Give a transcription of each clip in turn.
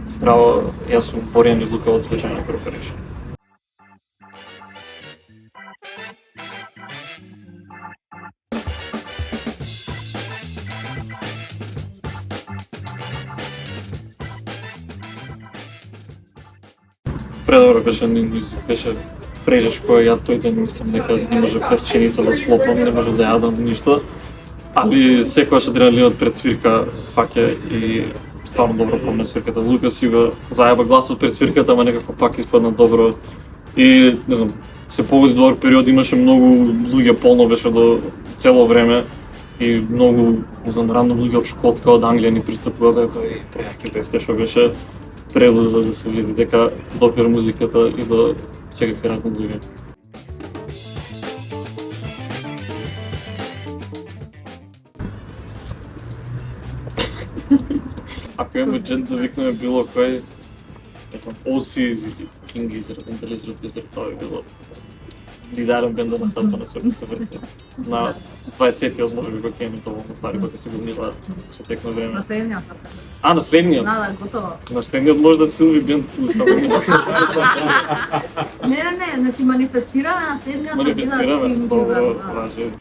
Здраво, јас сум Боријан и Лука од Вичања Корпоration. Предобро беше низ беше прежешко, ја тој ден мислам дека не може реченица да склопам, не може да јадам ништо. Али секогаш адреналинот пред свирка фаќа и стварно добро помня свирката. Лука си го зајаба гласот пред свирката, ама некако пак испадна добро. И не знам, се погоди добар период, имаше многу луѓе, полно беше до цело време и многу, не знам, рано луѓе од Шкотска, од Англија ни пристапува, беа и прејаки бевте, што беше прелуда да се види дека допира музиката и до секакви разни луѓе. Ако имаме буџет да викнеме било кој, не знам, Oasis или King Gizzard, Intelligent Wizard, тоа би било идеален бенд да настапа на све се врти. На 20-тиот може би кога ќе имаме доволно пари, кога се го мила со тек на време. Наследниот. Наследниот? Да, готово. Наследниот може да Силви бенд само Не, значи манифестираме наследниот да биде манифестираме, King добро, Gizzard. важно.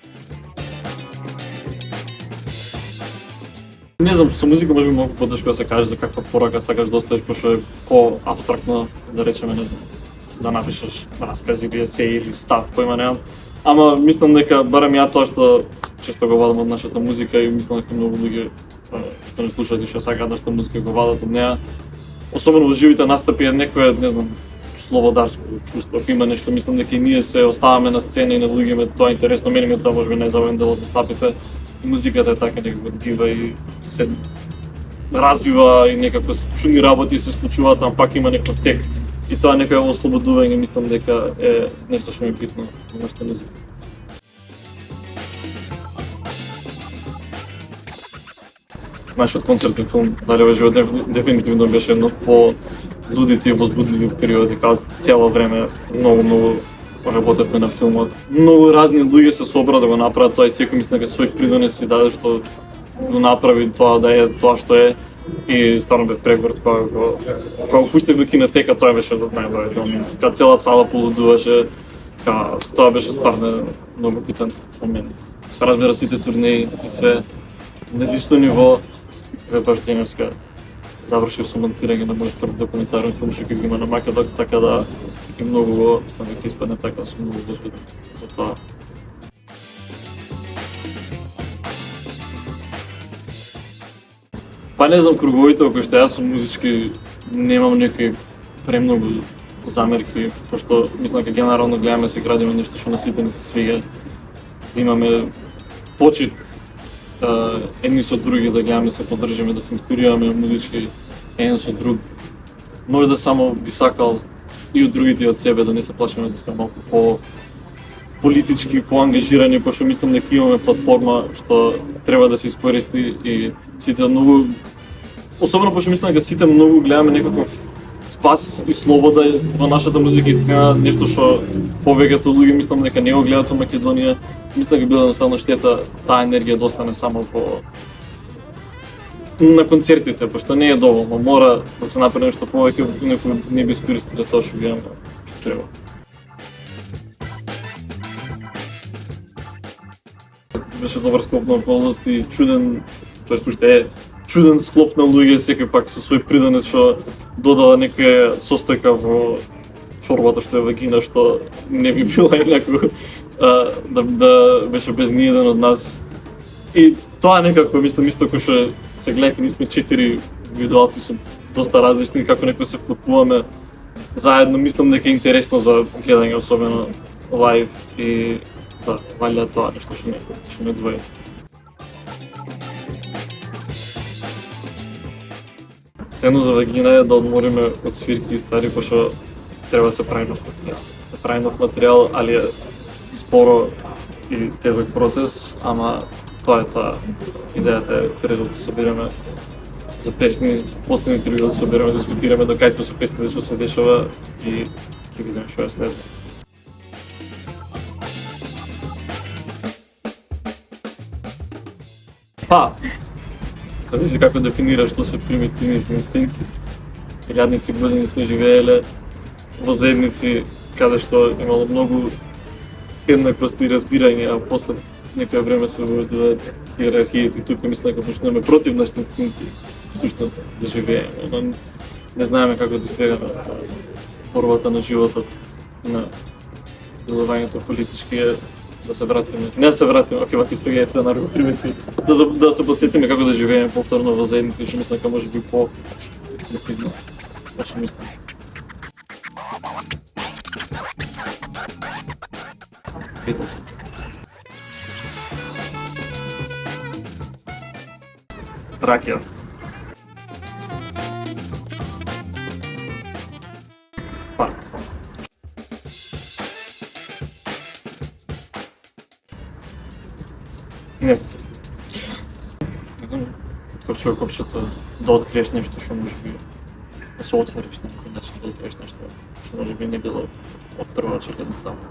Не знам, со музика може би многу потешко да се каже за каква порака сакаш да оставиш, пошто е по-абстрактно, да речеме, не знам, да напишеш расказ или есеј или став, кој има немам. Ама мислам дека барем ја тоа што често го вадам од нашата музика и мислам дека многу луѓе што не слушаат и што сакаат нашата музика го вадат од неа. Особено во живите настапи е некое, не знам, слободарско чувство. Ако има нешто, мислам дека и ние се оставаме на сцена и на луѓе, тоа е интересно, мене ми е тоа можеби најзабавен дел од настапите. Музиката е така некако дива и се развива и некако чудни работи се случуваат, там пак има некој тек. И тоа е некој ослободување, мислам дека е нешто што ми е битно во нашата музика. Нашиот концертен филм Далева живот дефинитивно беше едно по лудите и возбудливи периоди, као цело време многу работевме на филмот. Многу разни луѓе се собра да го направат тоа и секој мислам дека свој придонес си даде што го направи тоа да е тоа што е. И стварно бев прегорд кога го пуштив до кинотека, тоа беше од најдобрите моменти. Кога цела сала полудуваше, тоа беше стварно многу битен момент. Се разбира сите турнеи и све на лично ниво, баш денеска завршив со монтирање на мојот прв документарен филм што ќе го има на Македокс, така да и многу го мислам дека испадне така, сум многу возбуден за тоа. Па не знам, круговите кои што јас сум музички немам некои премногу замерки, пошто мислам дека генерално гледаме се градиме нешто што на сите ни се свиѓа, да имаме почит едни со други, да гледаме се поддржиме, да се инспирираме музички еден со друг. Може да само би сакал и од другите и од себе да не се плашиме да сме малку политички поангажирани, пошто мислам дека имаме платформа што треба да се искористи и сите многу, особено пошто мислам дека сите многу гледаме некаков спас и слобода во нашата музика и сцена, нешто што повеќето луѓе мислам дека не го гледаат во Македонија. Мислам дека би било едноставно штета таа енергија да остане само на концертите, пошто не е доволно, мора да се направи нешто повеќе, некој не би искористиле тоа што ги имаме, што треба. Беше добар склоп на околности, чуден, тоест уште е чуден склоп на луѓе, секој пак со свој придонес што додава некоја состојка во чорбата што е вагина, што не би била инаку да беше без ниеден од нас. И тоа некако мислам исто кој што се гледа, ние сме 4 индивидуалци со доста различни, како некој се вклопуваме заедно, мислам дека е интересно за гледање, особено лайв и да, валја тоа нешто што не двои. Ценно за вагина е да одмориме од свирки и ствари, пошто треба да се прави нов материјал. Се прави нов материјал, али е споро и тежок процес, ама тоа е тоа. Идејата е пред да се собереме за песни, после интервју да се собереме, да дискутираме до кај сме со песните што се дешава и ќе видиме што е следно. Зависи како дефинираш што се примитивните инстинкти. илјадници години сме живееле во заедници каде што имало многу еднаквости и разбирање, а после некој време се воведуваат иерархиите и тука мислам дека почнеме против нашите инстинкти всушност да живееме, но не знаеме како да избегаме борбата на животот и на делувањето политички е да се вратиме. Не да се вратиме, окей, вака избегајте да нарко примети, да се подсетиме како да живееме повторно во заедници, што мислам дека може би по-ефективно. Што мислам. Пита се. Ракија. Парк. Не знам. Копчува копчето да откриеш нешто што може би да се отвориш на некој начин, да откриеш нешто што може би не било од прва очередно таму.